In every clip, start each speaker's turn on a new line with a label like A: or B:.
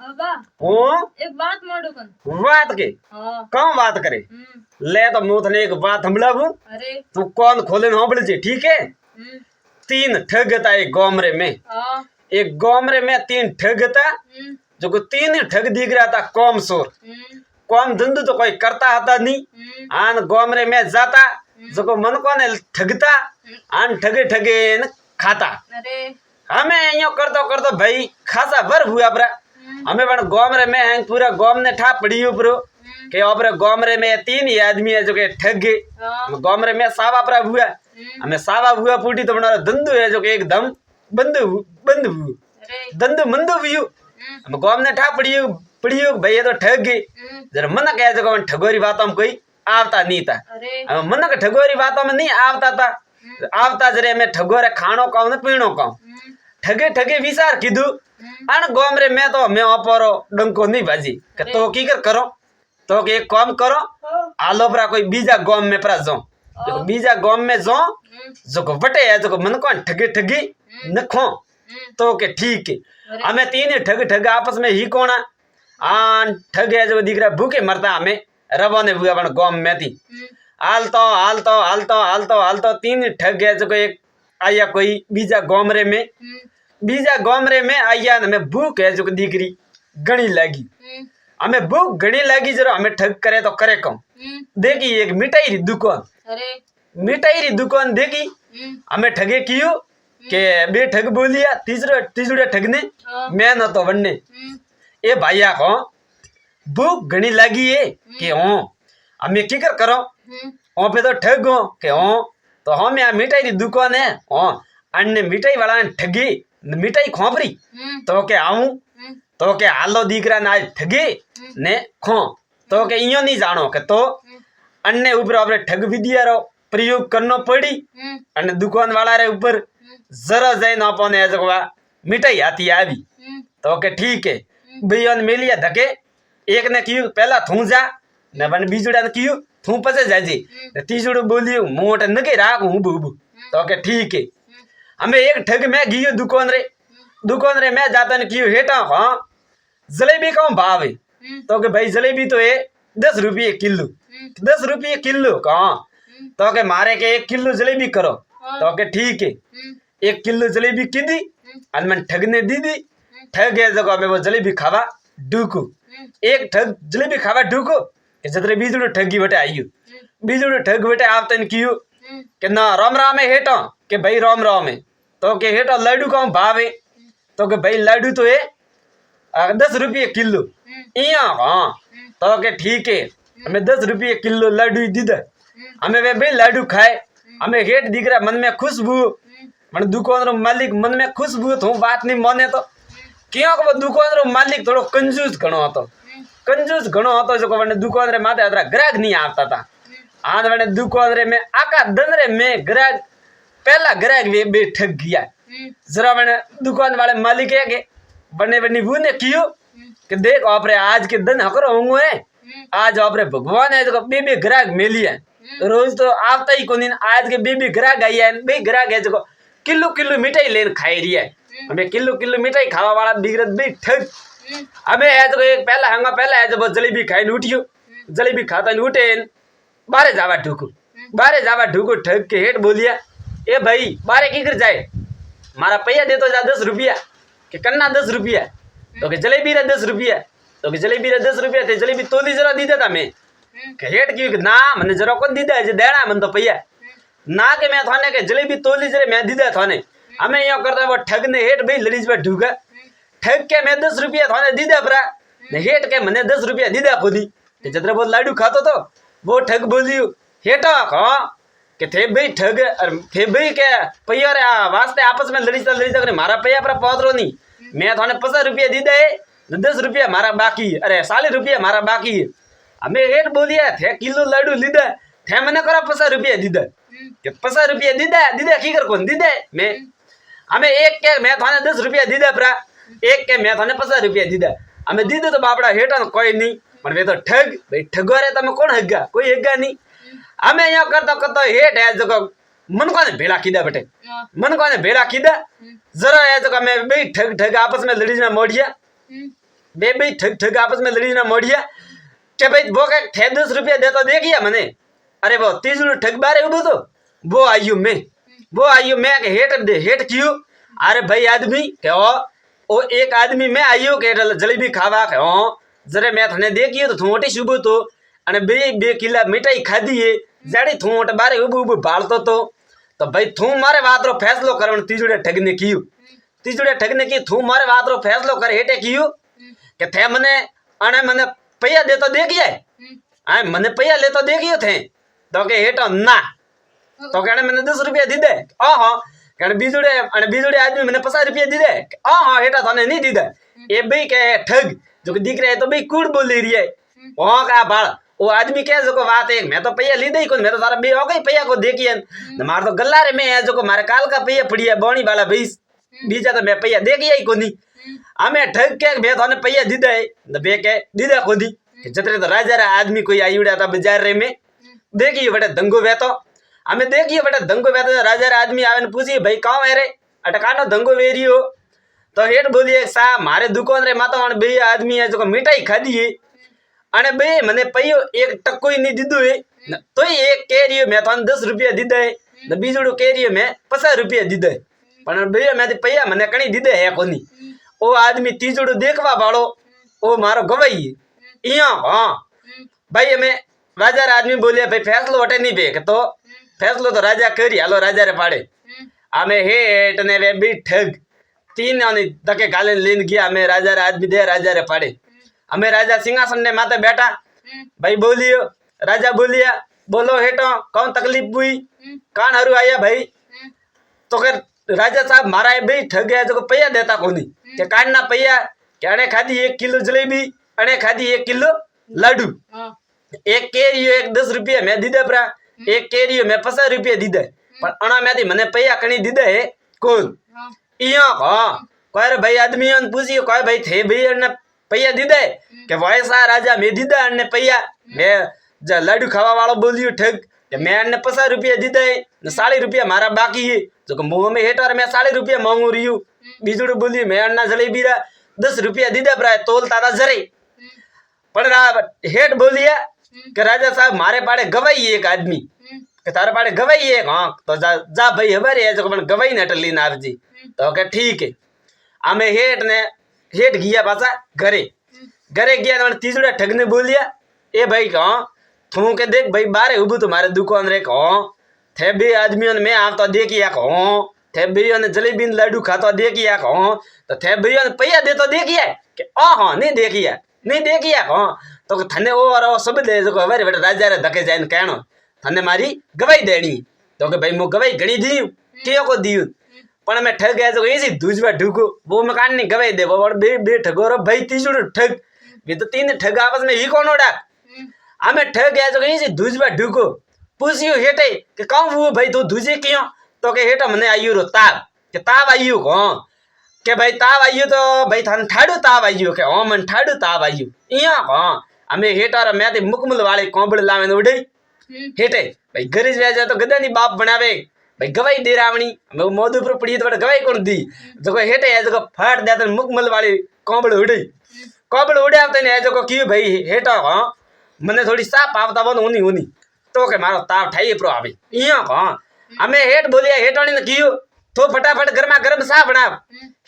A: बाबा
B: हूँ
A: एक बात मोड़ो कन
B: बात के
A: हाँ
B: कौन बात करे ले तो मुँह थने एक बात हमलाबू
A: अरे
B: तू कौन खोले ना बोले जी ठीक है तीन ठग था एक गोमरे में
A: हाँ
B: एक गोमरे में तीन ठग था जो को तीन ठग दिख रहा था कौम सोर कौम धंधु तो कोई करता था नहीं आन गोमरे में जाता जो को मन को ने ठगता आन ठगे ठगे न खाता
A: अरे
B: हमें यो करतो भाई खासा भर हुआ परा हमें पण गोमरे में हैं पूरा गोम ने ठा पड़ी ऊपर के ओपरे गोमरे में तीन ही आदमी है जो के ठग गए
A: हाँ
B: गोमरे में सावा परा हुआ हमें सावा हुआ पूटी तो बना धंधु है जो के एकदम बंद बंद
A: अरे
B: धंधु मंदु हुई हम गोम ने ठा पड़ी भाई ये तो ठग गए जरा मन कहे जो ठगोरी बातों में कोई आवता नहीं था
A: अरे
B: हम मन के ठगोरी बातों में नहीं आवता था आवता जरे में ठगोरे खानो कहूं ने पीणो कहूं ठगे ठगे विचार कीधु अन गोमरे में तो मैं अपरो डंको नहीं बाजी के तो की करो तो के एक काम करो आलो परा कोई बीजा गोम में परा जाओ देखो बीजा गोम में जाओ जो को बटे है जो को मन को ठगे ठगी नखो तो के ठीक है हमें तीन ठग ठग आपस में ही कोना आन ठग है जो दिख रहा भूखे मरता हमें रबो ने हुआ बन गोम में थी हालतो तीन ठग है जो को एक आया कोई बीजा गोमरे में आया हमें भूख है जो दिखरी घनी लगी हमें भूख घनी लगी जरा हमें ठग करे तो करे कौन देखी एक मिठाई री दुकान
A: अरे
B: मिठाई री दुकान देखी हमें ठगे कियो के बे ठग बोलिया तीसरे ठग ने मैं न तो बनने ए भाइया को भूख घनी लगी है कि हो हमें की करो ओ पे तो ठग हो के हो तो हम यहाँ मिठाई री दुकान है ओ अन्य मिठाई वाला ने ठगी मिठाई खोपरी तो के आऊं तो के हालो दीकरा ना ठगी ने खो तो के इयो नहीं जानो के तो अन्य ऊपर आपरे ठग विद्या रो प्रयोग करनो पड़ी अन्य दुकान वाला रे ऊपर जरा जाए ना पाने जगवा मिठाई आती आवी तो के ठीक है भैया ने मिलिया धके एक ने कियो पहला थू जा ने बन बीजुड़ा ने कियो थू पसे जाजी तीसरो बोलियो मोट नके राख हूं बूबू तो के ठीक है हमें एक ठग में गियो दुकान रे मैं जाता ने कियो हेटा हां जलेबी का भाव है तो के भाई जलेबी तो है 10 रुपये किलो 10 रुपये किलो कहां तो के मारे के 1 किलो जलेबी करो तो के ठीक है 1 किलो जलेबी कीधी अन मन ठग ने दी ठग है जगह में वो जलेबी खावा डूकू एक ठग जलेबी खावा डूकू के जतरे बीजुड़ो ठगी बटे आइयो बीजुड़ो ठग बटे आवतन कियो के ना राम राम है हेटो के भाई राम राम है तो के हेटो लड्डू का भाव है तो के भाई लड्डू तो है 10 रुपये किलो इया हाँ तो के ठीक है हमें 10 रुपये किलो लड्डू दीद हमें वे भाई लड्डू खाए हमें हेट दिख रहा मन में खुशबू मन दुकान रो मालिक मन में खुशबू तो बात नहीं माने तो क्यों को दुकान रो मालिक थोड़ो कंजूस घणो હતો जो को दुकान रे माथे अदरा ग्राहक नहीं आता था आन वने दुकान रे में आका दन रे में ग्राहक पहला ग्राहक वे बे ठग गया जरा वने दुकान वाले मालिक है के बने वो ने कियो कि देख आपरे आज के दिन हकरो होंगे आज आपरे भगवान है जो बे ग्राहक मिलिया रोज तो आवता ही कोनी आज के बे ग्राहक आई है बे ग्राहक है जो किलो मिठाई लेन खाई रही है हमें किलो मिठाई खावा वाला बिगड़त बे ठग हमें है तो एक पहला है जब जलेबी खाई उठियो जलेबी खाता उठे बारे जावा ढूको ठग के हेट बोलिया ए भाई बारे की कर जाए मारा पैया दे तो जा 10 रुपया के कन्ना 10 रुपया तो के जलेबी रे 10 रुपया तो के जलेबी रे 10 रुपया थे जलेबी तोली जरा दी देता मैं के हेट की ना मने जरा को दी दे जे देना मन तो पैया ना के मैं थाने के जलेबी तोली जरे मैं दी दे थाने हमें यो करता वो ठग ने हेट भाई लड़ीज पे ढूका ठग के मैं 10 रुपया थाने दी दे परा हेट के मने 10 रुपया दी दे खुदी ते जतरे बहुत लाडू खातो तो वो ठग बोलियो हेटा हां के थे भाई ठग थे भाई के पैया रे वास्ते आपस में लड़ी तक मारा पैया पर पहुंचरो नहीं मैं थाने 50 रुपया दी दे 10 रुपया मारा बाकी अरे 40 रुपया मारा बाकी हमें हेट बोलिया थे किलो लाडू ली दे थे मने करा 50 रुपया दी दे के 50 रुपया दी दे की कर कौन दी दे मैं हमें एक के मैं थाने 10 रुपया दी दे परा एक के मैं थाने 50 रुपया दी दे हमें दी दे तो बापड़ा हेटा कोई नहीं पर वे तो ठग भाई ठगो रे तमे कौन हग्गा कोई हग्गा नहीं हमें यहाँ करता हेट है जो मन को भेड़ा कीदा बेटे मन को भेड़ा कीदा जरा है जो मैं भाई ठग आपस में लड़ी ना मोड़िया बे भाई ठग ठग आपस में लड़ी ना मोड़िया के भाई वो क्या थे 10 रुपया देता दे गया मने अरे वो तीसरो ठग बारे उबो तो वो आयु मैं के हेट क्यों अरे भाई आदमी के ओ एक आदमी में आयो के जलेबी खावा के जरे मैं थने देखियो तो थोटी सुबह तो अने बे किला मिठाई खाधी है जाड़ी थोट बारे उबो भालतो तो भाई थू मारे वातरो फैसलो करन तीजड़े ठगने कियो तीजड़े ठगने की थू मारे वातरो फैसलो कर हेटे कियो के थे मने अने मने पैया देतो दे गया आ मने पैया लेतो दे गयो थे तो के हेटो ना तो कहने मैंने 10 रुपया दी दे हाँ कहने बीजुड़े आदमी मैंने 50 रुपया दी दे हाँ हेटा थाने नहीं दी दे ये भाई के ठग जो दिख रहे है तो भाई कूड़ बोल रही है वहाँ का बाल वो आदमी क्या जो को बात है मैं तो पैया ली दे मैं तो सारा बे हो गई पैया को देखिए मार तो गल्ला रे में है जो को मारे काल का पैया पड़ी है बोनी वाला बीस बीजा तो मैं पैया दे गया ही कोनी हमें ठग के मैं थाने पैया दी दे बे के दी दे खुदी जतरे तो राजा आदमी कोई आई उड़ा था बाजार रे में देखिए बेटा दंगो वेतो हमें देखिए बेटा दंगो वेतो राजा आदमी आवे ने पूछिए भाई कहाँ है रे अटकानो दंगो वेरी हो तो हेठ बोलिए सा मारे दुकान रे माता वन बे आदमी है जो मिठाई खाधी है अने बे मने पैयो एक टक्को ही नहीं दीदो है तो एक केरियो मैं थाने 10 रुपया दी दे न बीजड़ो केरियो में 50 रुपया दी दे पण बे मैं पैया मने कणी दी दे है कोनी ओ आदमी तीजड़ो देखवा वालो ओ मारो गवाई इया हां भाई हमें राजा आदमी बोलिया भाई फैसलो वटे नहीं बेक तो फैसलो तो राजा करी हालो राजा रे पाड़े हमें हेट ने वे भी ठग तीन धके गाले लेन गया हमें राजा रे आदमी दे राजा रे पाड़े हमें राजा सिंहासन ने माते बैठा भाई बोलियो राजा बोलिया बोलो हेटो कौन तकलीफ हुई कान हरू आया भाई तो कर राजा साहब मारा भाई ठग गया जो पैया देता कोनी के कान ना पैया के अने खादी 1 किलो जलेबी अने खादी 1 किलो लड्डू एक केरियो एक 10 रुपया मैं दी दे परा एक केरियो मैं 50 रुपया दी दे पर अणा में मने पैया कणी दी दे कौन इया हां कोई भाई आदमी ने पूछियो कोई भाई थे भाई ने पैया दी दे के वैसा राजा में दी दे ने पैया मैं ज लड्डू खावा वालो बोलियो ठग के मैं ने 50 रुपया दी दे ने 40 रुपया मारा बाकी है जो मुंह में हेटर मैं 40 रुपया मांगू रही हूं बीजड़ो बोली मैं अन्ना जलेबी रा 10 रुपया दी दे परा तोलता था जरे पर हेट बोलिया कि राजा साहब मारे पाड़े गवाई एक आदमी के तारे पाड़े गवाई एक हाँ तो जा भाई हमारे है जो गवाई ने टली नार जी तो के ठीक है हमें हेट गया पासा घरे गया तो तीसरा ठग ने बोलिया ए भाई हाँ थू के देख भाई बारे उबू तुम्हारे दुकान रे हाँ थे बे आदमियों ने मैं आता देखिया हाँ थे भैया ने जलेबी लड्डू खाता देखिया हाँ तो थे भैया ने पैया दे तो देखिया कि हाँ नहीं देखिया हाँ तो थने ओ और सब दे जो हमारे बेटा राजा रे धके जाइन कहनो थने मारी गवाही देनी तो के भाई मु गवाही घणी दी के को दियो पण मैं ठग गया जो ऐसी दूजवा ढुको वो मकान नहीं गवाही दे वो बे ठगो रो भाई तीसरो ठग ये तो तीन ठग आपस में ही कौन ओडा हमें ठग गया जो ऐसी दूजवा ढुको पूछियो हेटे के कहूं वो भाई तू दूजे क्यों तो के हेटा मने आयु रो ताब के ताब आयु को के भाई ताब आयु तो भाई थान ठाडू ताब आयु के ओ मन ठाडू ताब आयु इया हां हमें हेटार मैं ते मुकमल वाले कोंबड़ लावे उड़े हेटे भाई गरीज वे तो गदा नी बाप बनावे भाई गवाही दे रावणी मैं मोदू पर पड़ी तो गवाही कौन दी जो हेटे है जो फाट दे तो मुकमल वाले कोंबड़ उड़े आते ने जो की भाई हेटा हां मने थोड़ी साफ आवता बन होनी तो के मारो ताव ठाई प्रो आवे इया हां हमें हेट बोलिया हेटोनी ने कियो तो फटाफट गरमा गरम सा बनाव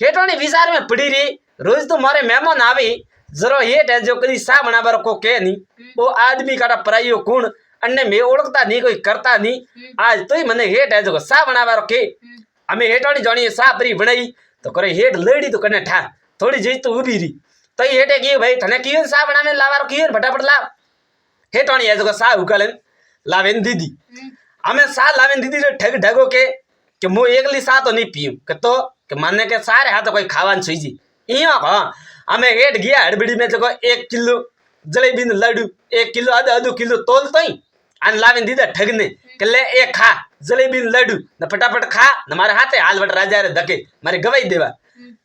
B: हेटोनी विचार में पड़ी रही रोज तो मारे मेहमान आवी जरो हेट है जो कदी सा बनावर को के नहीं वो आदमी काटा पराइयो गुण अन्य में ओळखता नहीं कोई करता नहीं आज तो ही मने हेट है जो सा बनावर के हमें हेटोनी जानी सा परी बनाई तो करे हेट लेडी तो कने ठा थोड़ी जी तो उभी रही तो ये हेटे की भाई थने कियो सा बनाने लावार कियो फटाफट लाव हेटोनी है जो सा उकालन लावेन दीदी हमें सा लावेन दीदी रे ठग ढगो के मु एकली सा तो नहीं पीऊं के तो के माने के सारे हाथ कोई खावान छुईजी इया हां हमें हेट गया हड़बड़ी में जो 1 किलो जलेबी लड्डू 1 किलो आधो किलो तोल तो ही आन लावेन दीदा ठगने के ले एक खा जलेबी लड्डू न फटाफट खा न मारे हाथे हाल बट राजा रे धके मारे गवाही देवा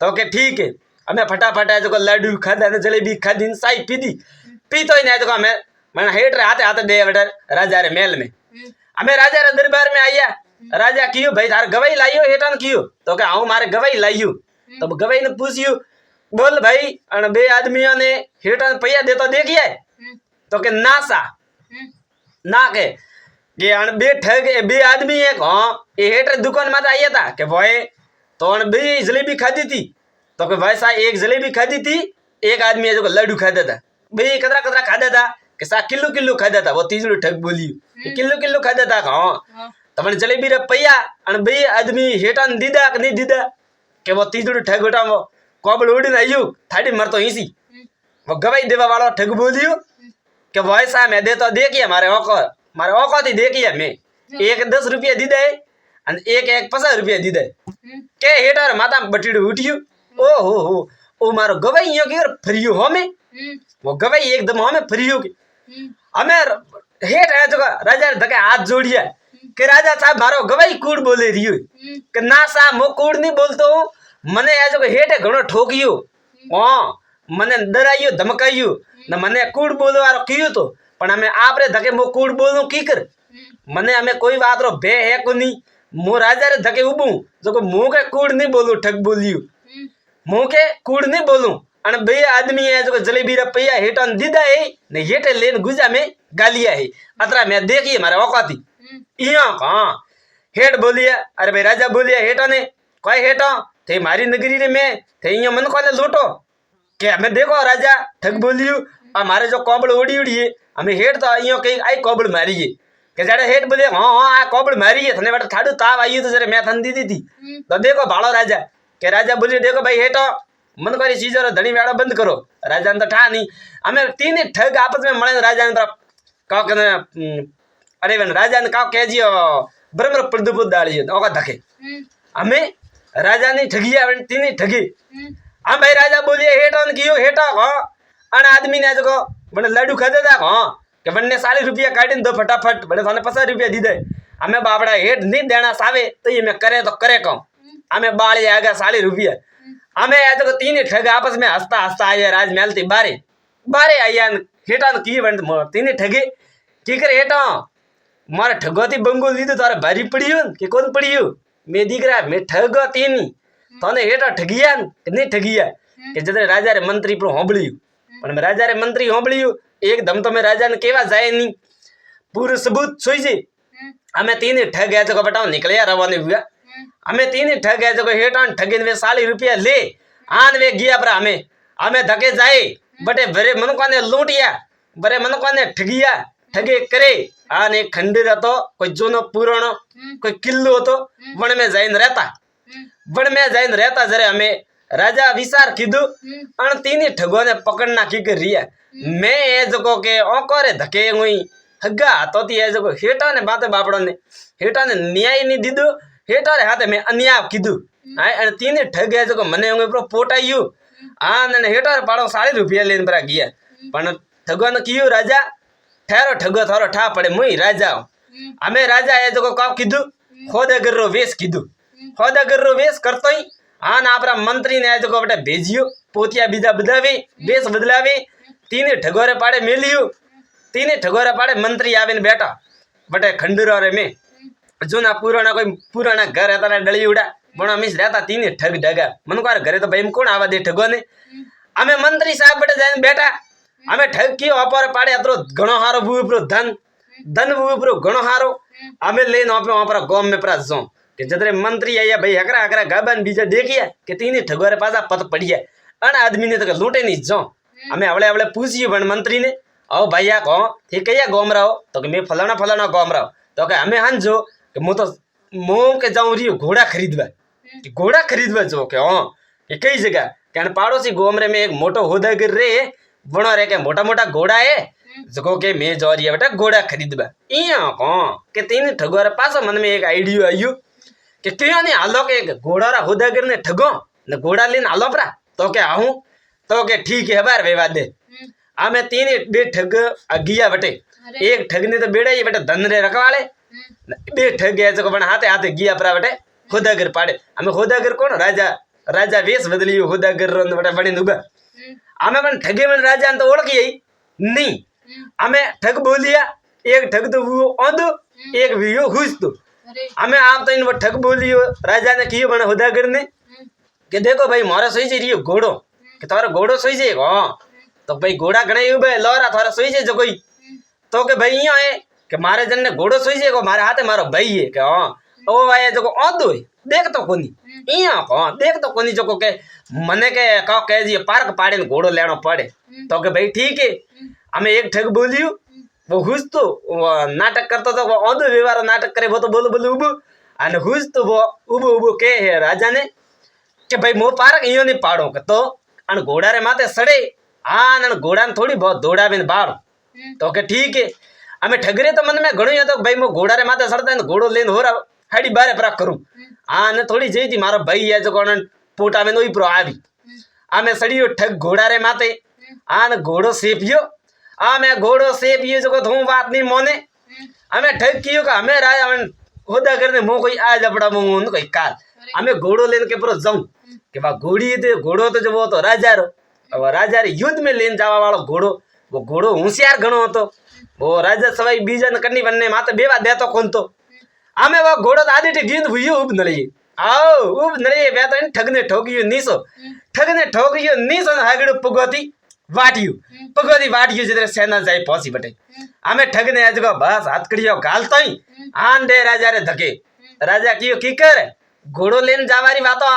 B: तो के ठीक है हमें फटाफट है जो लड्डू खादा ने जलेबी खादी साई पी तो ही नहीं जो हमें मैंने हेट रे हाथे दे बट राजा रे महल में हमें राजा रे दरबार में आया राजा कियो भाई थार गवाही लाइयो हेटन कियो तो के आऊं मारे गवाही लाइयो तो गवाही ने पूछियो बोल भाई अन बे आदमियों ने हेठा पैया देता देखिए तो के ना सा ना के अन बे ठग बे आदमी एक हाँ ये हेठ दुकान में आया था कि भाई तो अन बे जलेबी खाधी थी तो के भाई सा एक जलेबी खाधी थी एक आदमी है जो लड्डू खाता था बे कतरा कतरा खादा था कि सा किलो किलो खादा था वो तीसरो ठग बोली किलो किलो खादा था हाँ तमने जलेबी रे पैया अन बे आदमी हेठा दीदा कि नहीं दीदा के वो तीसरो ठग बेटा वो कोबल उड़ीने आयु थाड़ी मर तो इसी वो गवाही देवा वाला ठग बोलियो कि भाई साहब मैं देता देखिए मारे औकात ही देखिए मैं एक 10 रुपया दी दे एक 50 रुपया दी दे के हेटर माता बटीड़ उठियो ओ ओ मारो गवाही यो के फ्रियो हमें वो गवाही एकदम हमें फ्रियो के हमें हेट है जो राजा धके हाथ जोड़िया कि राजा साहब मारो गवाही कूड़ बोले रियो कि ना साहब मो कूड़ नहीं बोलतो मने आज हेठे घणो ठोकियो हाँ मने डराइयो धमकाइयो न मने कूड़ बोलवारो कियो तो पण हमें आपरे धके मो कूड़ बोलू की कर मने हमें कोई बात रो भे है कोनी मो राजा रे धके उबू जो मुंह के कूड़ नहीं बोलू ठग बोलियो मुंह के कूड़ नहीं बोलू अन बे आदमी है जो जलेबी रे पैया हेठा दीदा है ने हेठे लेन गुजा में गालिया है अतरा मैं देखिए मारे औकाती इया हां हेठ बोलिया अरे भाई राजा बोलिया हेठा ने कोई हेठा थे मारी नगरी रे में थे इया मन को लूटो के हमें देखो राजा ठग बोलियो हमारे जो कोबल उड़ी उड़ी है हमें हेठ तो इयो कई आई कोबल मारी है के जाड़े हेठ बोले हां हां आ कोबल मारी है थने बेटा थाडू ताव आयु तो जरे मैं थन दी थी तो देखो भाड़ो राजा के राजा बोलियो देखो भाई हेठो मन करी चीजों धनी वेड़ा बंद करो राजा ने तो ठा नहीं हमें तीन ठग आपस में मळे राजा ने तो का कने अरे वन राजा ने का कह जियो ब्रह्म प्रदुपुत डालियो ओका धके हमें राजा ने ठगिया तीन ठगी हम भाई राजा बोलिए हेठो ने कियो हेठो हां अन आदमी ने जो बने लड्डू खादे था हां के बन्ने 40 रुपया काटी दो फटाफट बने थाने 50 रुपया दी दे हमें बाबड़ा हेठ नहीं देना सावे तो ये मैं करे तो करे कहूं हमें बाल आएगा 40 रुपया हमें ऐसे तीन ठग आपस में हंसता हंसता आए राजमहल थी बारे आया हेठा की बन तीन ठगे की करे हेठा मारे ठगोती बंगो ली तो तारे भारी पड़ियो कि कौन पड़ियो मैं दिख रहा मैं ठगो तीन तने हेठा ठगिया नहीं ठगिया कि जदे राजा रे मंत्री पर होंबलियो पण राजा रे मंत्री होंबलियो एकदम तो मैं राजा ने केवा जाए नहीं पूरे सबूत सोई जे हमें तीन ठग है तो बताओ निकले रवाने हुआ हमें तीन ठग है जो हेठा ठगे वे 40 रुपया ले आन वे गया पर हमें धके जाए बटे बरे मन को ने लूटिया बरे मन को ने ठगिया ठगे करे आने खंडर तो कोई जोनो पुरानो कोई किल्लो तो वन में जाइन रहता जरे हमें राजा विचार कीधु अन तीन ठगो ने पकड़ना की कर रिया मैं ए जको के ओकोरे धके हुई हग्गा तो ती ए जको हेठा ने बाते बापड़ो ने हेठा ने न्याय नहीं दीदो हेठा रे हाथे में अन्याय कीधु आ अन तीन ठग है जको मने होंगे प्रो पोटाइयो आ ने हेठा रे पाड़ो 40 रुपया लेन बरा गया पण ठगो ने कियो राजा ठहरो ठगो थारो ठा पड़े मुई राजा हमें राजा है जको का कीधु खोदागर रो वेश कीधु खोदागर रो वेश करतो ही आ ना आपरा मंत्री ने जको बटे भेजियो पोतिया बीजा बदलावे वेश बदलावे तीन ठगो रे पाड़े मेलियो तीन ठगो रे पाड़े मंत्री आवे ने बैठा बटे खंडूरा रे में जूना पुराना घर रहता ना डली उड़ा बड़ा मिस रहता तीन ठग डगा मन को घरे तो भाई कौन आवा दे ठगो ने हमें मंत्री साहब बटे जाने बैठा हमें ठग की अपर पाड़े अतरो घणो हारो बुपरो धन बुपरो घणो हारो हमें लेन वहां पर गांव में प्रा जो कि जदरे मंत्री आया भाई हकरा गाबन बीजा देखिया कि तीन ठगो रे पासा पत पड़िया अन आदमी ने तो लूटे नहीं जो हमें अवले पूछियो बन मंत्री ने आओ भैया को थे कया गांव रहो तो कि मैं फलाना गांव रहो तो कि हमें हन जो कि मु के जाऊं रही घोड़ा खरीदवा जो के हाँ कि कई जगह क्या पड़ोसी गोमरे में एक मोटो होदागर रे बनो रे के मोटा घोड़ा है जो के मैं जो रही बेटा घोड़ा खरीदवा इया हाँ के तीन ठगो रे पास मन में एक आइडियो आयु कि क्यों नहीं हालो के घोड़ा रा होदागर ने ठगो न घोड़ा लेन हालो परा तो के आहू तो के ठीक है बार वेवा दे हमें तीन बे ठग अगिया बटे एक ठग ने तो बेड़ा ये बेटा धन रे रखवाले बे ठग गया जो बन हाथे गिया परा बटे होदागर पाड़े हमें होदागर कौन राजा वेश बदलियो होदागर रन बटे बने दुबा हमें बन ठगे में राजा तो ओळखी नहीं हमें ठग बोलिया एक ठग तो वो ओंदो एक वियो हुस तो हमें आप तो इन ठग बोलियो राजा ने कियो बन होदागर ने कि देखो भाई मारा सही से रियो घोड़ो કે તારો ઘોડો સોઈ જાય હા તો ભાઈ ઘોડા ઘણા એવું ભાઈ લોરા તારા સોઈ જાય જો કોઈ તો કે ભાઈ અહીંયા હે કે મારે જણને ઘોડો સોઈ જાય મારે હાથે મારો ભાઈ હે કે હા ઓ ભાઈ જો ઓંધો દેખ તો કોની અહીંયા હા દેખ તો કોની જો કે મને કે કહો કે जी पार्क पाड़े घोड़ो लेना पड़े तो के भाई ठीक है हमें एक ठग बोलियो वो हुस तो नाटक करता तो वो औंधो व्यवहार नाटक करे वो तो बोलो बोलो उबो અને હુસ તો वो ઉબો ઉબો કે હે રાજાને કે ભાઈ મો પાર્ક ઈયો ની પાડો કે તો અને ઘોડા રે માથે સડે આ અને ઘોડા ને થોડી बहुत દોડાવીને બાળ તો કે ठीक है અમે ઠગરે તો મને મે ઘણું હતો ભાઈ મો ઘોડા રે માથે સડતા ને ઘોડો લઈને હોરા હાડી બારે પ્રાક કરું આ ને થોડી જઈતી મારો ભાઈ આ જો કોણ પોટા में नोई प्रो આવી आमे सड़ियो ठग घोड़ा रे माते आन घोड़ो सेपियो आमे घोड़ो सेपियो जो थू बात नहीं मोने हमें ठग कियो का हमें राय हमें होदा करने मो कोई आ जबड़ा मो कोई काल हमें घोड़ो लेने के पूरा जाऊं कि बा घोड़ी थे घोड़ो तो जब वो तो राजा रो अब राजा रे युद्ध में लेन जावा वालो घोड़ो वो घोड़ो होशियार घणो હતો वो राजा सवाई बीजन कन्नी बनने माते बेवा देतो कोन तो आमे वो घोड़ो आदि टे गिंद हुयो उब नली आओ उब नली बे तो ठगने ठोकियो नीसो ठगने ठोकियो नीसो हागड़ो पगोती वाटियो जिधर सेना जाई पहुंची बटे आमे ठगने आज को बस हाथकड़ियो गालतई आन दे राजा रे धके राजा कियो की करे घोड़ो लेन जावारी बातो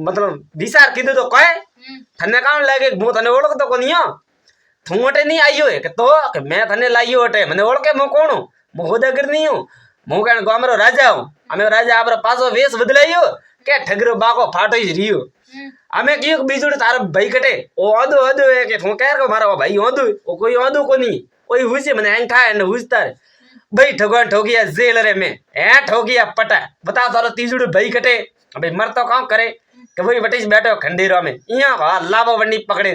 B: मतलब विचार कीधो तो कहे थने काउन लागे मु थने ओळखतो कोनियो थू अटे नहीं आइयो है के तो के मैं थने लाइयो अटे मने ओळखे मु कोण मु होदागर नहीं हूं मु कण गामरो राजा हूं हमें राजा आपरो पासो वेश बदलायो के ठगरो बाको फाटो ही रियो हमें कियो बीजोड़ तार भाई कटे ओ ओदो ओदो है के थू केर को मारो भाई ओदो ओ कोई ओदो कोनी ओई हुसी मने एंग थाय ने हुसतार भाई ठगवान ठोकिया जेल रे में ए ठोकिया पटा बता तारो तीजड़ो भाई कटे भाई मर तो काम करे के भाई बटिस बैठो खंडेरो में इया लावो वन्नी पकड़े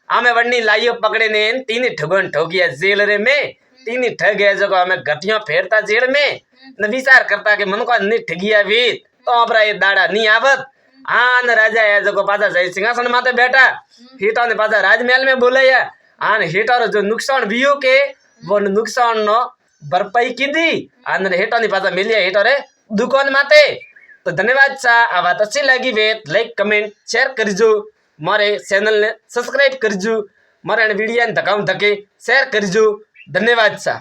B: आमे वन्नी लाइयो पकड़े ने तीन ठगवान ठोकिया जेल रे में तीन ठग है जो हमें गतियां फेरता जेल में न विचार करता के मन को नि ठगिया वीत तो अपरा ये दाड़ा नहीं आवत आन राजा है जो पाछा जय सिंहासन माते बैठा हीटा ने पाछा राजमहल में बोलाया आन हीटा जो नुकसान बियो के वो नुकसान नो भरपाई कीधी आन हेटा ने पाछा मिलिया हेटा रे दुकान माते तो धन्यवाद सा आ बात अच्छी लगी वे लाइक कमेंट शेयर करजो मारे चैनल ने सब्सक्राइब करजो मारे वीडियो ने धकाऊ धके शेयर करजो धन्यवाद सा।